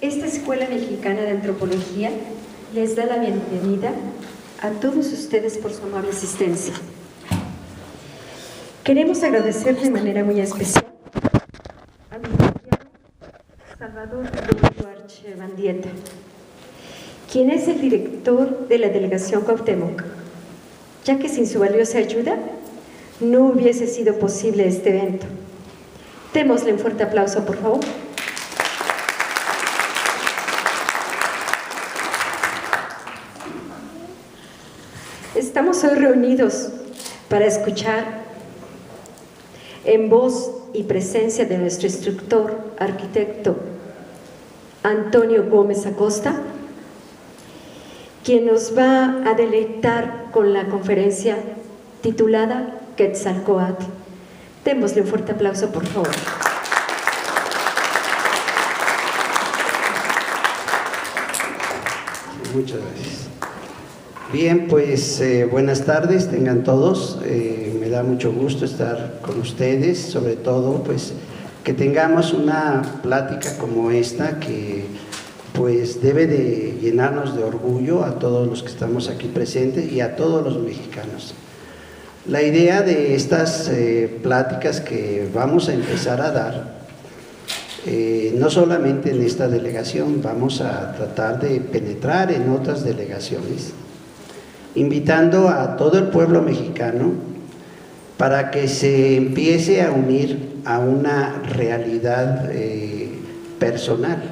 Esta Escuela Mexicana de Antropología les da la bienvenida a todos ustedes por su amable asistencia. Queremos agradecer de manera muy especial al licenciado Salvador Duarche Bandieta, quien es el director de la Delegación Cuauhtémoc, ya que sin su valiosa ayuda no hubiese sido posible este evento. Démosle un fuerte aplauso, por favor. Estamos hoy reunidos para escuchar en voz y presencia de nuestro instructor, arquitecto Antonio Gómez Acosta, quien nos va a deleitar con la conferencia titulada Quetzalcóatl. Démosle un fuerte aplauso, por favor. Muchas gracias. Bien, pues buenas tardes, tengan todos. Me da mucho gusto estar con ustedes, sobre todo pues que tengamos una plática como esta que pues debe de llenarnos de orgullo a todos los que estamos aquí presentes y a todos los mexicanos. La idea de estas pláticas que vamos a empezar a dar, no solamente en esta delegación, vamos a tratar de penetrar en otras delegaciones, invitando a todo el pueblo mexicano para que se empiece a unir a una realidad personal.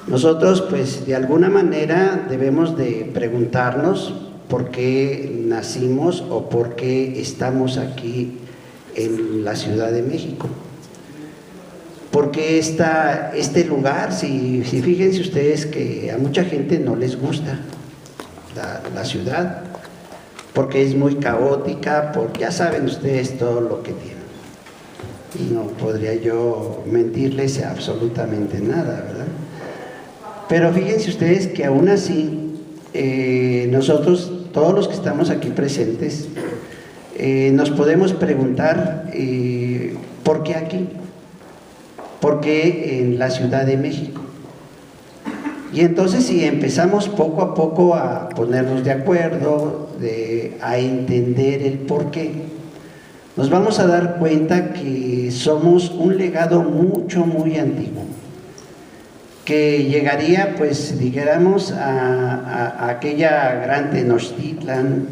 Nosotros, pues, de alguna manera debemos de preguntarnos por qué nacimos o por qué estamos aquí en la Ciudad de México. ¿Por qué está este lugar? Si fíjense ustedes que a mucha gente no les gusta la ciudad, porque es muy caótica, porque ya saben ustedes todo lo que tiene. Y no podría yo mentirles absolutamente nada, ¿verdad? Pero fíjense ustedes que aún así, nosotros, todos los que estamos aquí presentes, nos podemos preguntar ¿por qué aquí? ¿Por qué en la Ciudad de México? Y entonces si empezamos poco a poco a ponernos de acuerdo, a entender el por qué, nos vamos a dar cuenta que somos un legado muy antiguo, que llegaría, pues, dijéramos, a aquella gran Tenochtitlan,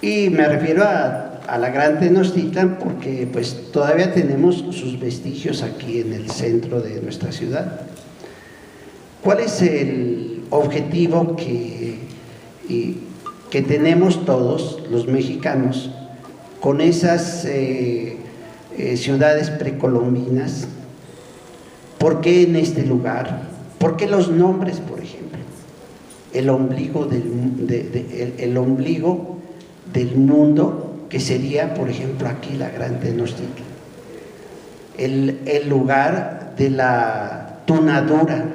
y me refiero a la gran Tenochtitlan porque pues todavía tenemos sus vestigios aquí en el centro de nuestra ciudad. ¿Cuál es el objetivo que tenemos todos los mexicanos con esas ciudades precolombinas? ¿Por qué en este lugar? ¿Por qué los nombres, por ejemplo? El ombligo el ombligo del mundo, que sería, por ejemplo, aquí la gran Tenochtitlan. El lugar de la tunadura, ¿verdad?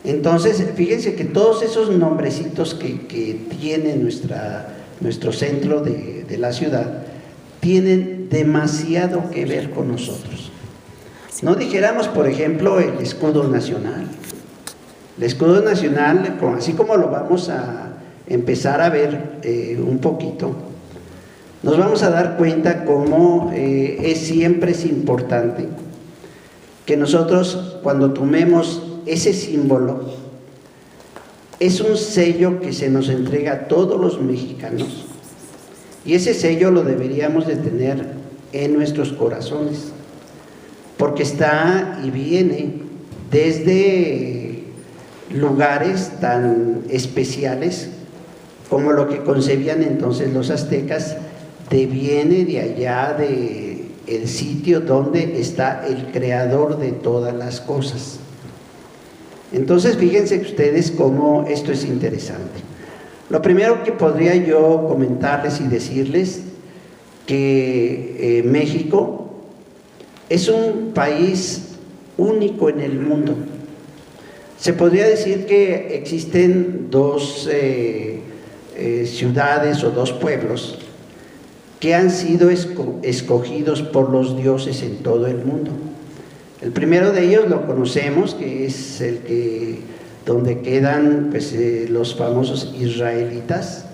Entonces, fíjense que todos esos nombrecitos que tiene nuestro centro de la ciudad tienen demasiado que ver con nosotros. No dijéramos, por ejemplo, el escudo nacional. El escudo nacional, así como lo vamos a empezar a ver un poquito, nos vamos a dar cuenta cómo siempre es importante que nosotros, cuando tomemos ese símbolo, es un sello que se nos entrega a todos los mexicanos, y ese sello lo deberíamos de tener en nuestros corazones, porque está y viene desde lugares tan especiales como lo que concebían entonces los aztecas, viene de allá del sitio donde está el creador de todas las cosas. Entonces fíjense ustedes cómo esto es interesante. Lo primero que podría yo comentarles y decirles que México es un país único en el mundo. Se podría decir que existen dos ciudades o dos pueblos que han sido escogidos por los dioses en todo el mundo, El primero de ellos lo conocemos, que es el que donde quedan pues, los famosos israelitas,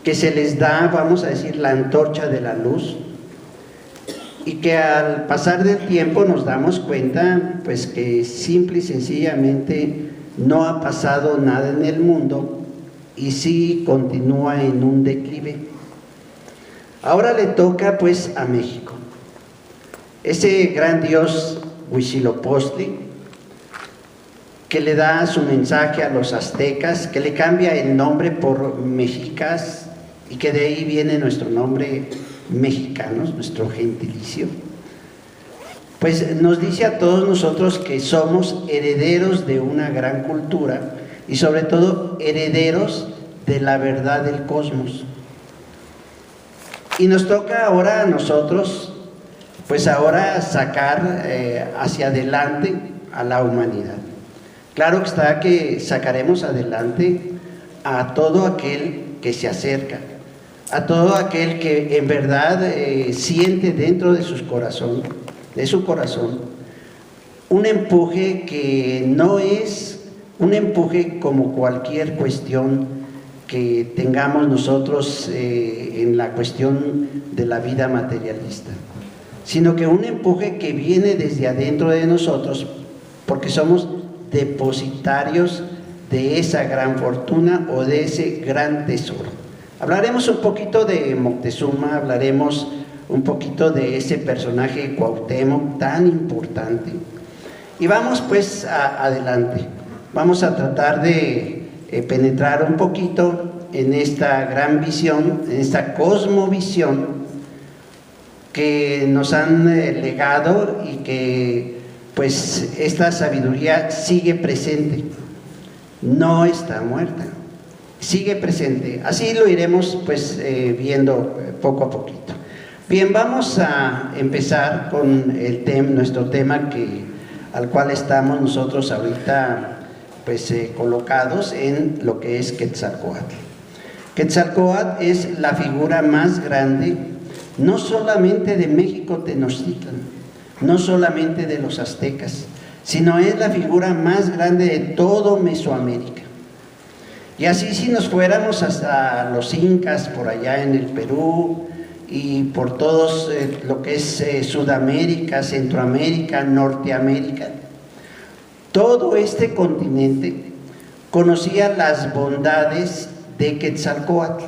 que se les da, vamos a decir, la antorcha de la luz, y que al pasar del tiempo nos damos cuenta pues que simple y sencillamente no ha pasado nada en el mundo y sí continúa en un declive. Ahora le toca pues a México. Ese gran dios Huitzilopochtli, que le da su mensaje a los aztecas, que le cambia el nombre por mexicas, y que de ahí viene nuestro nombre mexicanos, nuestro gentilicio, pues nos dice a todos nosotros que somos herederos de una gran cultura y sobre todo herederos de la verdad del cosmos. Y nos toca ahora a nosotros, pues ahora sacar hacia adelante a la humanidad. Claro que está que sacaremos adelante a todo aquel que se acerca, a todo aquel que en verdad siente dentro de su corazón, un empuje que no es un empuje como cualquier cuestión que tengamos nosotros en la cuestión de la vida materialista, sino que un empuje que viene desde adentro de nosotros, porque somos depositarios de esa gran fortuna o de ese gran tesoro. Hablaremos un poquito de Moctezuma, hablaremos un poquito de ese personaje Cuauhtémoc tan importante. Y vamos pues adelante, vamos a tratar de penetrar un poquito en esta gran visión, en esta cosmovisión que nos han legado y que pues esta sabiduría sigue presente, no está muerta. Sigue presente, así lo iremos pues viendo poco a poquito. Bien, vamos a empezar con nuestro tema al cual estamos nosotros ahorita pues colocados en lo que es Quetzalcóatl. Quetzalcóatl es la figura más grande, no solamente de México Tenochtitlan, no solamente de los aztecas, sino es la figura más grande de todo Mesoamérica. Y así si nos fuéramos hasta los incas por allá en el Perú y por todos lo que es Sudamérica, Centroamérica, Norteamérica, todo este continente conocía las bondades de Quetzalcóatl,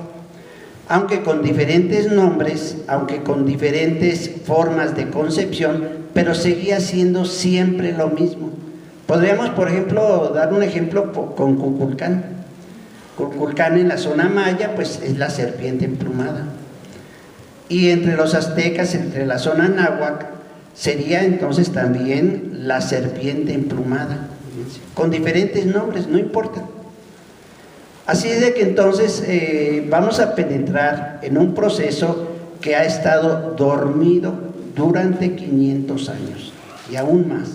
aunque con diferentes nombres, aunque con diferentes formas de concepción, pero seguía siendo siempre lo mismo. Podríamos, por ejemplo, dar un ejemplo con Kukulcán. Kukulcán en la zona maya pues es la serpiente emplumada, y entre los aztecas, entre la zona náhuatl, sería entonces también la serpiente emplumada, con diferentes nombres, no importa. Así es de que entonces vamos a penetrar en un proceso que ha estado dormido durante 500 años y aún más.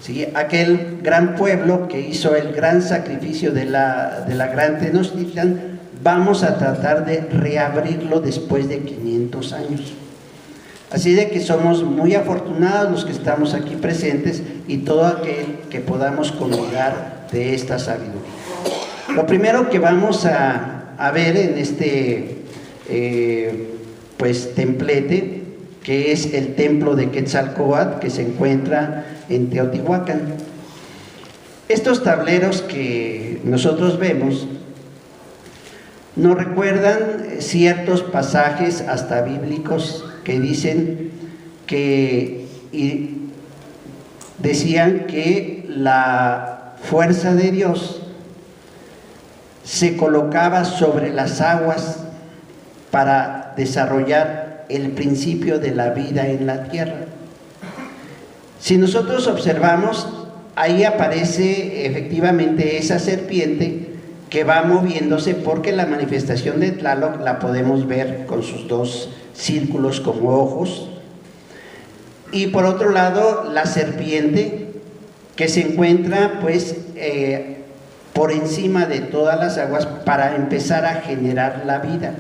¿Sí? Aquel gran pueblo que hizo el gran sacrificio de la gran Tenochtitlan, vamos a tratar de reabrirlo después de 500 años. Así de que somos muy afortunados los que estamos aquí presentes y todo aquel que podamos comulgar de esta sabiduría. Lo primero que vamos a ver en este pues templete, que es el templo de Quetzalcóatl, que se encuentra en Teotihuacán. Estos tableros que nosotros vemos nos recuerdan ciertos pasajes hasta bíblicos que dicen que decían que la fuerza de Dios se colocaba sobre las aguas para desarrollar el principio de la vida en la tierra. Si nosotros observamos, ahí aparece efectivamente esa serpiente que va moviéndose, porque la manifestación de Tlaloc la podemos ver con sus dos círculos como ojos, y por otro lado la serpiente que se encuentra pues por encima de todas las aguas para empezar a generar la vida.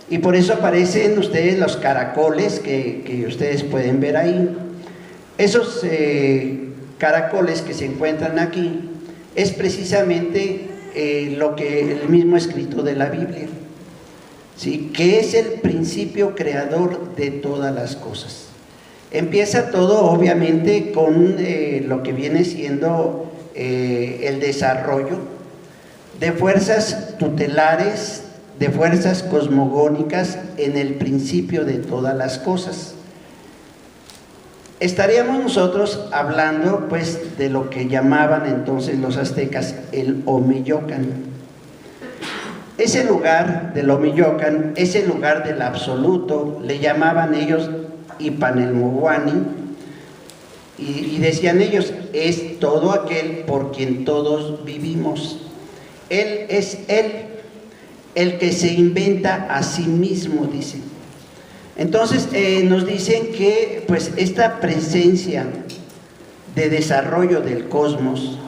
Y por eso aparecen ustedes los caracoles que ustedes pueden ver ahí. Esos caracoles que se encuentran aquí es precisamente lo que el mismo escrito de la Biblia, ¿sí? Que es el principio creador de todas las cosas. Empieza todo obviamente con lo que viene siendo el desarrollo de fuerzas tutelares, de fuerzas cosmogónicas en el principio de todas las cosas. Estaríamos nosotros hablando pues de lo que llamaban entonces los aztecas el Omeyocan. Ese lugar del Omeyocan, ese lugar del absoluto, le llamaban ellos Ipanelmohuani, y decían ellos, es todo aquel por quien todos vivimos. Él es el que se inventa a sí mismo, dicen. Entonces nos dicen que pues esta presencia de desarrollo del cosmos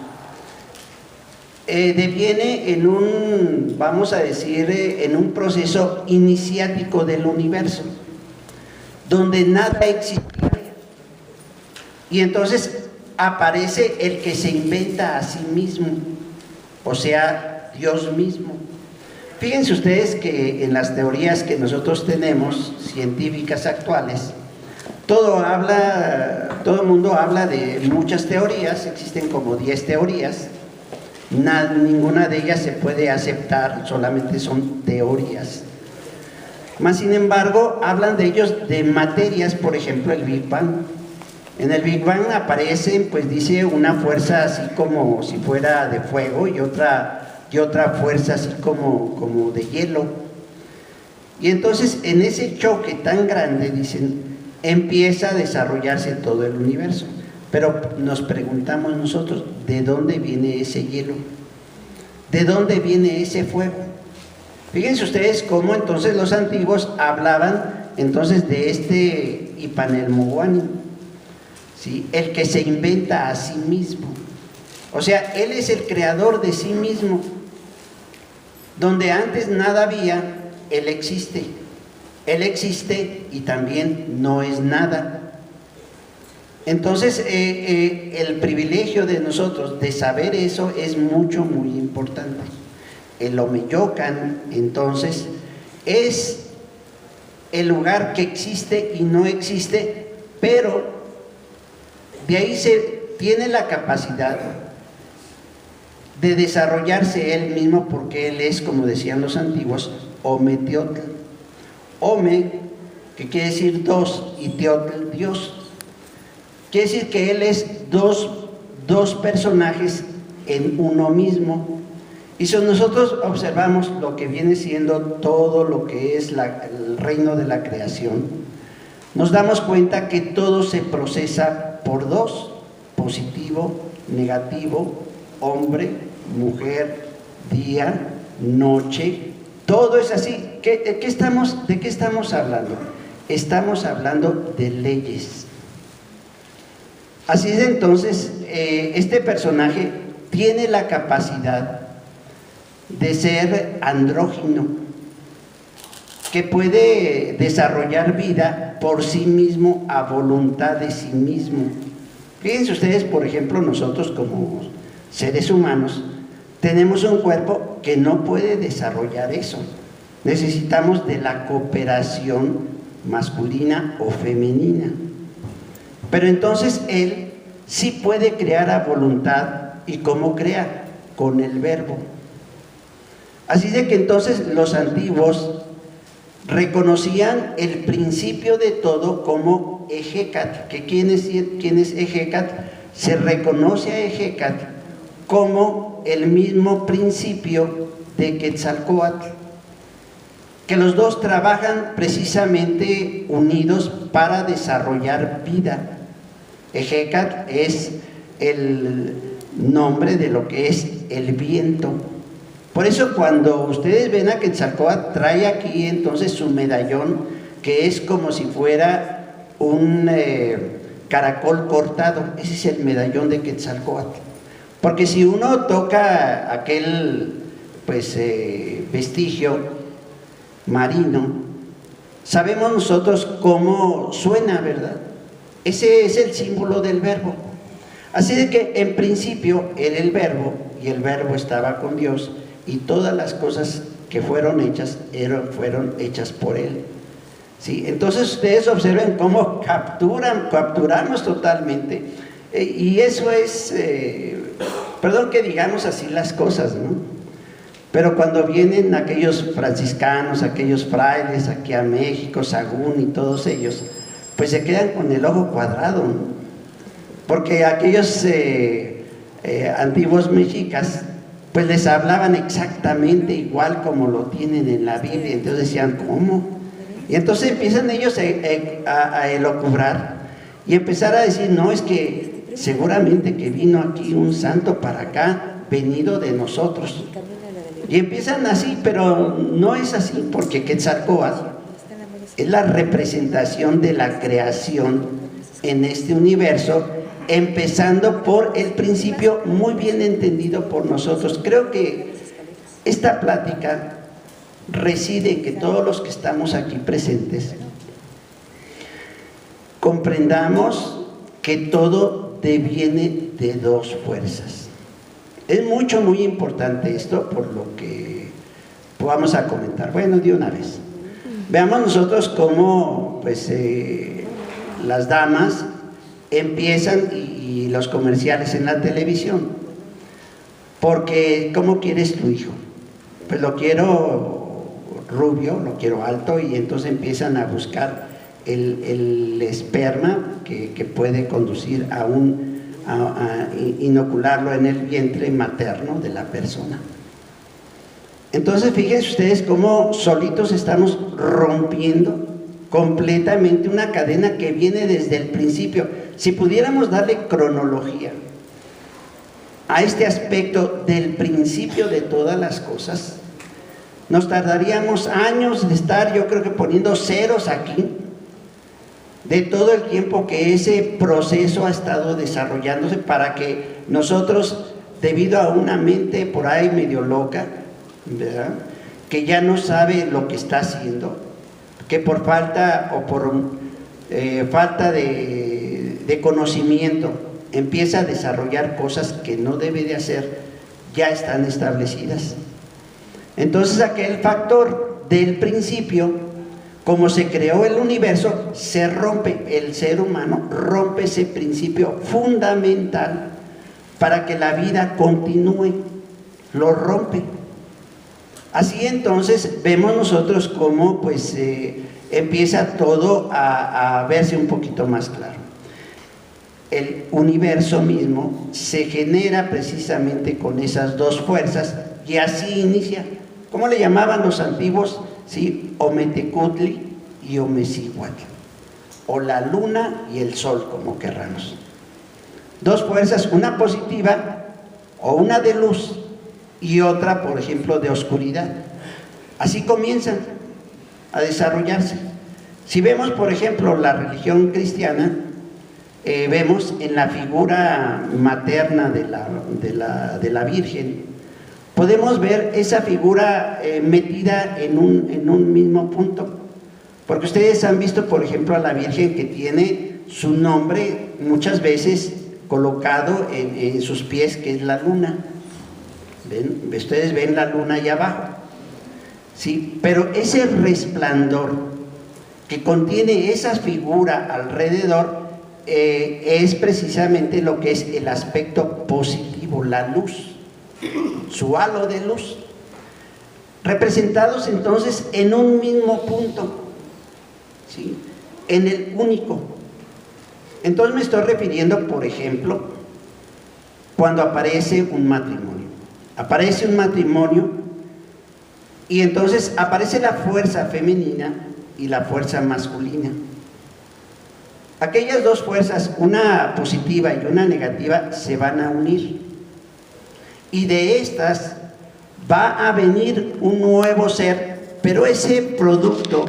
deviene en un, vamos a decir, en un proceso iniciático del universo, donde nada existía. Y entonces aparece el que se inventa a sí mismo, o sea, Dios mismo. Fíjense ustedes que en las teorías que nosotros tenemos, científicas actuales, todo el mundo habla de muchas teorías, existen como 10 teorías, ninguna de ellas se puede aceptar, solamente son teorías. Mas sin embargo, hablan de ellos de materias, por ejemplo, el Big Bang. En el Big Bang aparece, pues dice, una fuerza así como si fuera de fuego y otra fuerza así como de hielo. Y entonces en ese choque tan grande, dicen, empieza a desarrollarse todo el universo. Pero nos preguntamos nosotros, ¿de dónde viene ese hielo? ¿De dónde viene ese fuego? Fíjense ustedes cómo entonces los antiguos hablaban entonces de este Ipanelmohuani, ¿sí? El que se inventa a sí mismo. O sea, él es el creador de sí mismo. Donde antes nada había, él existe. Él existe y también no es nada. Entonces, el privilegio de nosotros de saber eso es muy importante. El Omeyocan, entonces, es el lugar que existe y no existe, pero de ahí se tiene la capacidad de desarrollarse él mismo, porque él es, como decían los antiguos, Ometeotl. Ome, que quiere decir dos, y Teotl, Dios. Quiere decir que él es dos personajes en uno mismo. Y si nosotros observamos lo que viene siendo todo lo que es el reino de la creación, nos damos cuenta que todo se procesa por dos: positivo, negativo, hombre, mujer, día, noche, todo es así. ¿De qué estamos hablando? Estamos hablando de leyes. Así es, entonces, este personaje tiene la capacidad de ser andrógino, que puede desarrollar vida por sí mismo, a voluntad de sí mismo. Fíjense ustedes, por ejemplo, nosotros como seres humanos tenemos un cuerpo que no puede desarrollar eso. Necesitamos de la cooperación masculina o femenina. Pero entonces él sí puede crear a voluntad. ¿Y cómo crea? Con el verbo. Así de que entonces los antiguos reconocían el principio de todo como Ejecat. ¿Quién es Ejecat? Se reconoce a Ejecat como el mismo principio de Quetzalcóatl, que los dos trabajan precisamente unidos para desarrollar vida. Ejecat es el nombre de lo que es el viento. Por eso cuando ustedes ven a Quetzalcóatl, trae aquí entonces su medallón, que es como si fuera un caracol cortado. Ese es el medallón de Quetzalcóatl. Porque si uno toca aquel vestigio marino, sabemos nosotros cómo suena, ¿verdad? Ese es el símbolo del verbo. Así de que en principio era el verbo, y el verbo estaba con Dios, y todas las cosas que fueron hechas fueron hechas por Él. ¿Sí? Entonces ustedes observen cómo capturamos totalmente, y eso es, perdón que digamos así las cosas, ¿no? Pero cuando vienen aquellos franciscanos, aquellos frailes aquí a México, Sagún y todos ellos, pues se quedan con el ojo cuadrado, ¿no? Porque aquellos antiguos mexicas pues les hablaban exactamente igual como lo tienen en la Biblia. Entonces decían, ¿cómo? Y entonces empiezan ellos a elocubrar y empezar a decir, no, es que seguramente que vino aquí un santo para acá, venido de nosotros. Y empiezan así, pero no es así, porque Quetzalcóatl es la representación de la creación en este universo, empezando por el principio muy bien entendido por nosotros. Creo que esta plática reside en que todos los que estamos aquí presentes comprendamos que todo deviene de dos fuerzas. Es muy importante esto, por lo que vamos a comentar. Bueno, de una vez. Veamos nosotros cómo pues, las damas empiezan y los comerciales en la televisión. Porque, ¿cómo quieres tu hijo? Pues lo quiero rubio, lo quiero alto, y entonces empiezan a buscar el esperma que puede conducir a inocularlo en el vientre materno de la persona. Entonces fíjense ustedes cómo solitos estamos rompiendo completamente una cadena que viene desde el principio. Si pudiéramos darle cronología a este aspecto del principio de todas las cosas, nos tardaríamos años de estar, yo creo que poniendo ceros aquí, de todo el tiempo que ese proceso ha estado desarrollándose para que nosotros, debido a una mente por ahí medio loca, ¿verdad?, que ya no sabe lo que está haciendo, que por falta o por falta de conocimiento empieza a desarrollar cosas que no debe de hacer, ya están establecidas. Entonces aquel factor del principio, como se creó el universo, se rompe, el ser humano rompe ese principio fundamental para que la vida continúe, lo rompe. Así entonces vemos nosotros cómo pues empieza todo a verse un poquito más claro. El universo mismo se genera precisamente con esas dos fuerzas, y así inicia. ¿Cómo le llamaban los antiguos? ¿Sí? Ometecutli y Omecihuatl, o la luna y el sol, como querramos. Dos fuerzas, una positiva o una de luz, y otra, por ejemplo, de oscuridad. Así comienzan a desarrollarse. Si vemos, por ejemplo, la religión cristiana, vemos en la figura materna de la Virgen, podemos ver esa figura metida en un mismo punto. Porque ustedes han visto, por ejemplo, a la Virgen que tiene su nombre muchas veces colocado en sus pies, que es la luna. ¿Ven? Ustedes ven la luna allá abajo, ¿sí? Pero ese resplandor que contiene esa figura alrededor es precisamente lo que es el aspecto positivo, la luz, su halo de luz, representados entonces en un mismo punto, ¿sí?, en el único. Entonces me estoy refiriendo, por ejemplo, cuando aparece un matrimonio. Aparece un matrimonio y entonces aparece la fuerza femenina y la fuerza masculina. Aquellas dos fuerzas, una positiva y una negativa, se van a unir, y de estas va a venir un nuevo ser, pero ese producto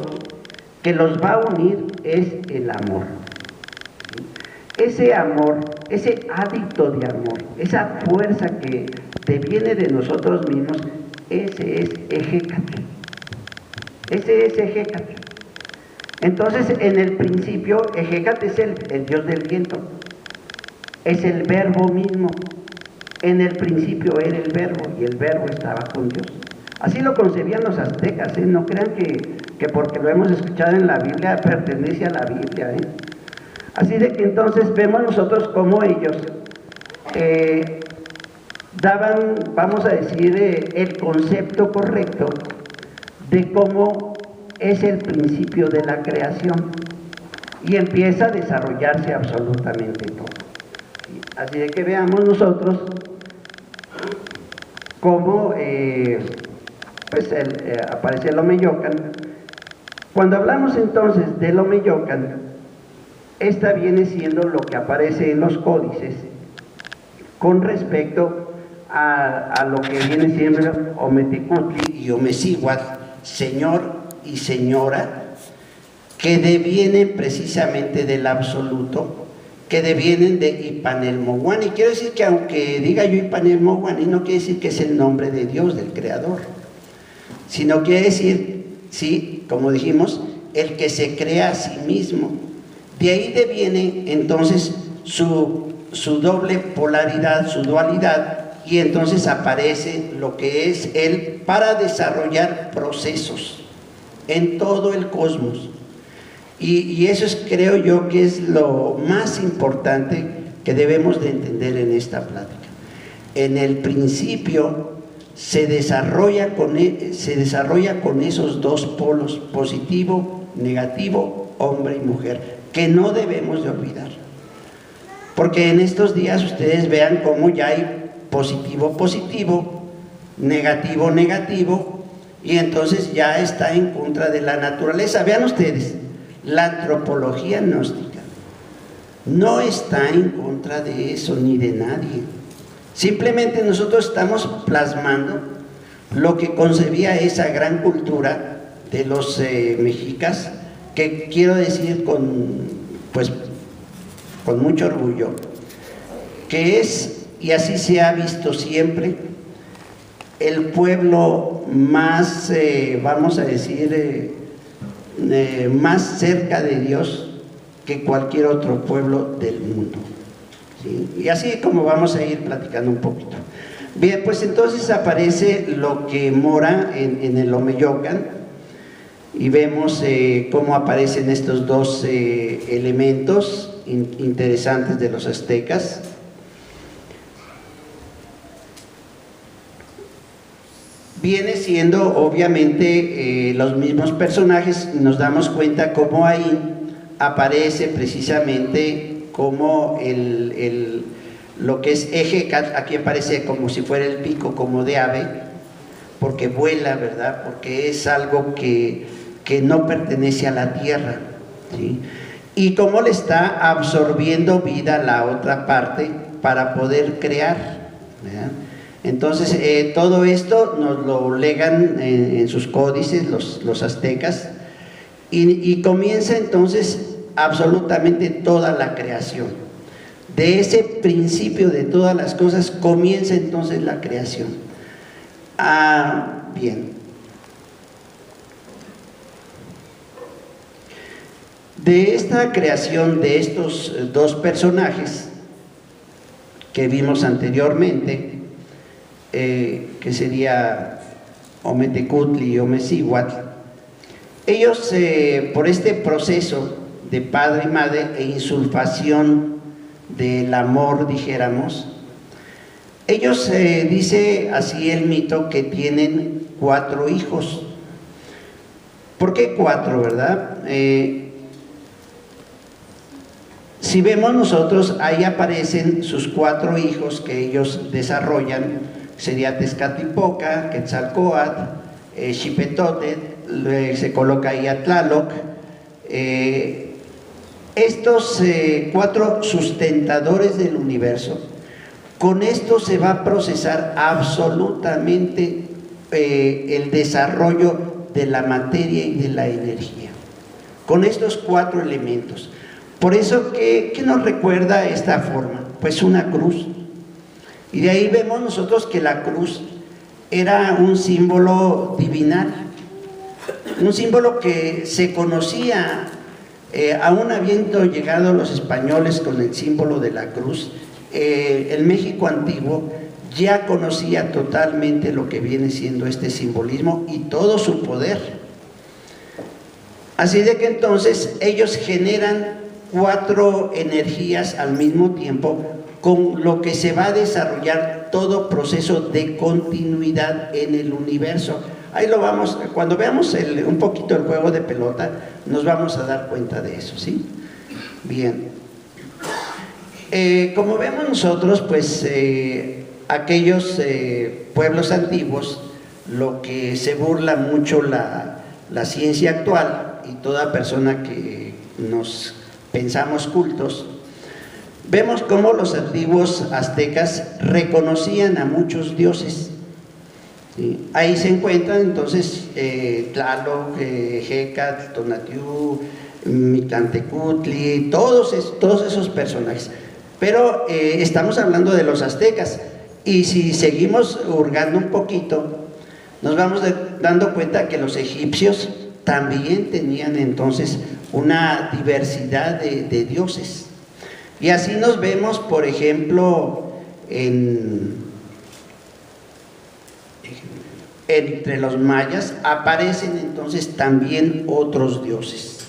que los va a unir es el amor. Ese amor, ese hábito de amor, esa fuerza que deviene de nosotros mismos, ese es Ejecatl. Ese es Ejecatl. Entonces, en el principio, Ejecat es el dios del viento, es el verbo mismo. En el principio era el verbo y el verbo estaba con Dios. Así lo concebían los aztecas, ¿eh? No crean que porque lo hemos escuchado en la Biblia pertenece a la Biblia, ¿eh? Así de que entonces vemos nosotros cómo ellos daban, vamos a decir, el concepto correcto de cómo es el principio de la creación y empieza a desarrollarse absolutamente todo. Así de que veamos nosotros cómo aparece el Omeyocan. Cuando hablamos entonces del Omeyocan, esta viene siendo lo que aparece en los códices con respecto a lo que viene siendo Ometecutli y Omecíhuatl, señor y señora, que devienen precisamente del absoluto, que devienen de Ipanelmohuan. Y quiero decir que aunque diga yo Ipanelmohuan, no quiere decir que es el nombre de Dios, del Creador, sino quiere decir, sí, como dijimos, el que se crea a sí mismo. De ahí deviene entonces su doble polaridad, su dualidad, y entonces aparece lo que es Él para desarrollar procesos en todo el cosmos. Y eso es, creo yo, que es lo más importante que debemos de entender en esta plática. En el principio se desarrolla con esos dos polos, positivo, negativo, hombre y mujer, que no debemos de olvidar. Porque en estos días ustedes vean cómo ya hay positivo, positivo, negativo, negativo, y entonces ya está en contra de la naturaleza. Vean ustedes, la antropología gnóstica no está en contra de eso ni de nadie. Simplemente nosotros estamos plasmando lo que concebía esa gran cultura de los mexicas, que quiero decir con mucho orgullo, que es, y así se ha visto siempre, el pueblo más, vamos a decir, más cerca de Dios que cualquier otro pueblo del mundo, ¿sí? Y así como vamos a ir platicando un poquito. Bien, pues entonces aparece lo que mora en el Omeyocan, y vemos cómo aparecen estos dos elementos interesantes de los aztecas. Viene siendo obviamente los mismos personajes. Nos damos cuenta cómo ahí aparece precisamente como lo que es Ejecat. Aquí aparece como si fuera el pico, como de ave, porque vuela, ¿verdad? Porque es algo que no pertenece a la tierra, ¿sí? Y cómo le está absorbiendo vida a la otra parte para poder crear, ¿verdad? Entonces todo esto nos lo legan en sus códices los aztecas, y comienza entonces absolutamente toda la creación. De ese principio de todas las cosas comienza entonces la creación. Bien. De esta creación de estos dos personajes que vimos anteriormente, que sería Ometecutli y Omecíhuatl, ellos por este proceso de padre y madre e insulfación del amor, dijéramos, ellos dice así el mito que tienen 4 hijos. ¿Por qué 4, verdad? Si vemos nosotros, ahí aparecen sus 4 hijos que ellos desarrollan. Sería Tezcatlipoca, Quetzalcóatl, Xipetotl, se coloca ahí a Tlaloc. Estos 4 sustentadores del universo, con esto se va a procesar absolutamente el desarrollo de la materia y de la energía, con estos 4 elementos. Por eso, ¿qué nos recuerda esta forma? Pues una cruz. Y de ahí vemos nosotros que la cruz era un símbolo divinal. un símbolo que se conocía, aún habiendo llegado los españoles con el símbolo de la cruz, el México antiguo ya conocía totalmente lo que viene siendo este simbolismo y todo su poder. Así de que entonces ellos generan 4 energías al mismo tiempo, con lo que se va a desarrollar todo proceso de continuidad en el universo. Ahí lo vamos, cuando veamos un poquito el juego de pelota, nos vamos a dar cuenta de eso, ¿sí? Bien. Como vemos nosotros, pues aquellos pueblos antiguos, lo que se burla mucho la ciencia actual y toda persona que nos pensamos cultos, vemos cómo los antiguos aztecas reconocían a muchos dioses, ¿sí? Ahí se encuentran entonces Tlaloc, Hécat, Tonatiuh, Mictlantecutli, todos esos personajes. Pero estamos hablando de los aztecas, y si seguimos hurgando un poquito, nos vamos dando cuenta que los egipcios también tenían entonces una diversidad de dioses. Y así nos vemos, por ejemplo, entre los mayas aparecen entonces también otros dioses.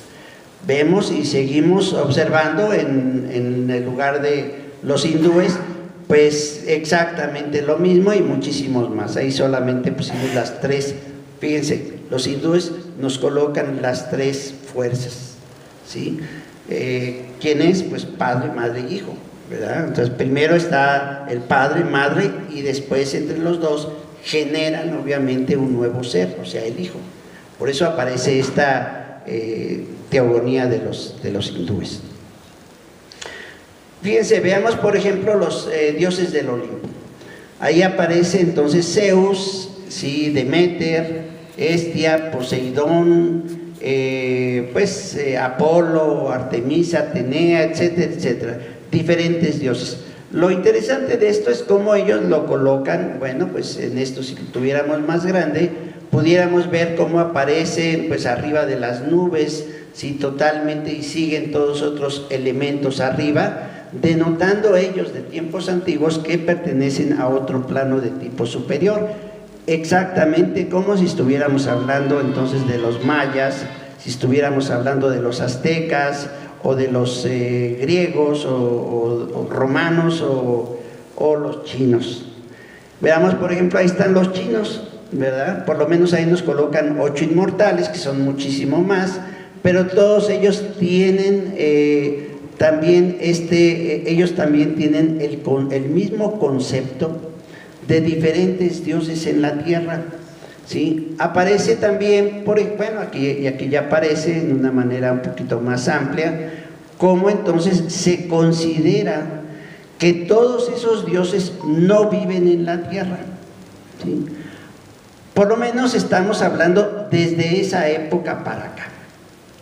Vemos y seguimos observando en el lugar de los hindúes, pues exactamente lo mismo y muchísimos más. Ahí solamente pusimos las 3, fíjense, los hindúes nos colocan las 3 fuerzas, ¿sí? ¿Quién es? Pues padre, madre y hijo, ¿verdad? Entonces primero está el padre, madre, y después entre los dos generan obviamente un nuevo ser, o sea, el hijo. Por eso aparece esta teogonía de los hindúes. Fíjense, veamos por ejemplo los dioses del Olimpo. Ahí aparece entonces Zeus, ¿sí? Demeter, Hestia, Poseidón, Apolo, Artemisa, Atenea, etcétera, etcétera, diferentes dioses. Lo interesante de esto es cómo ellos lo colocan. Bueno, pues en esto, si lo tuviéramos más grande, pudiéramos ver cómo aparecen pues arriba de las nubes, sí, totalmente, y siguen todos otros elementos arriba, denotando ellos de tiempos antiguos que pertenecen a otro plano de tipo superior, exactamente como si estuviéramos hablando entonces de los mayas, si estuviéramos hablando de los aztecas, o de los griegos, o romanos, o los chinos. Veamos, por ejemplo, ahí están los chinos, ¿verdad? Por lo menos ahí nos colocan 8 inmortales, que son muchísimo más, pero todos ellos tienen ellos también tienen el mismo concepto de diferentes dioses en la tierra, ¿sí? Aparece también, aquí ya aparece en una manera un poquito más amplia, cómo entonces se considera que todos esos dioses no viven en la tierra, ¿sí? Por lo menos estamos hablando desde esa época para acá,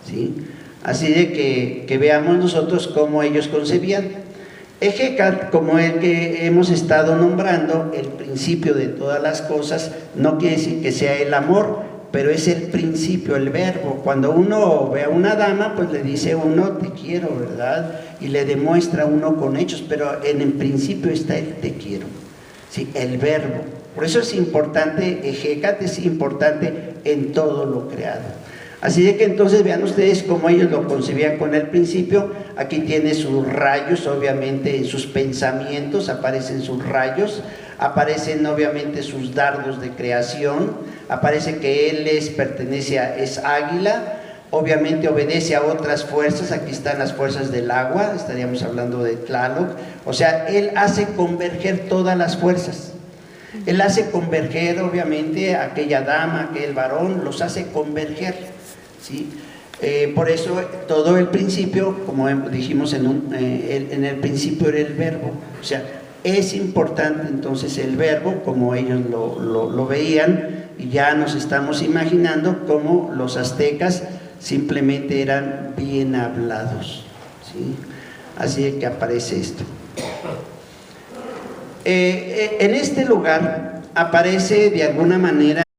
¿sí? Así de que veamos nosotros cómo ellos concebían. Hécat, como el que hemos estado nombrando, el principio de todas las cosas, no quiere decir que sea el amor, pero es el principio, el verbo. Cuando uno ve a una dama, pues le dice uno te quiero, ¿verdad? Y le demuestra uno con hechos, pero en el principio está el te quiero, ¿sí? El verbo. Por eso es importante, Hécat es importante en todo lo creado. Así de que entonces vean ustedes cómo ellos lo concebían con el principio. Aquí tiene sus rayos, obviamente en sus pensamientos aparecen sus rayos, aparecen obviamente sus dardos de creación, aparece que él es águila, obviamente obedece a otras fuerzas. Aquí están las fuerzas del agua, estaríamos hablando de Tlaloc, o sea, él hace converger todas las fuerzas. Él hace converger obviamente a aquella dama, aquel varón, los hace converger, ¿sí? Por eso todo el principio, como dijimos en el principio era el verbo, o sea, es importante entonces el verbo, como ellos lo veían, y ya nos estamos imaginando cómo los aztecas simplemente eran bien hablados, ¿sí? Así que aparece esto. En este lugar aparece de alguna manera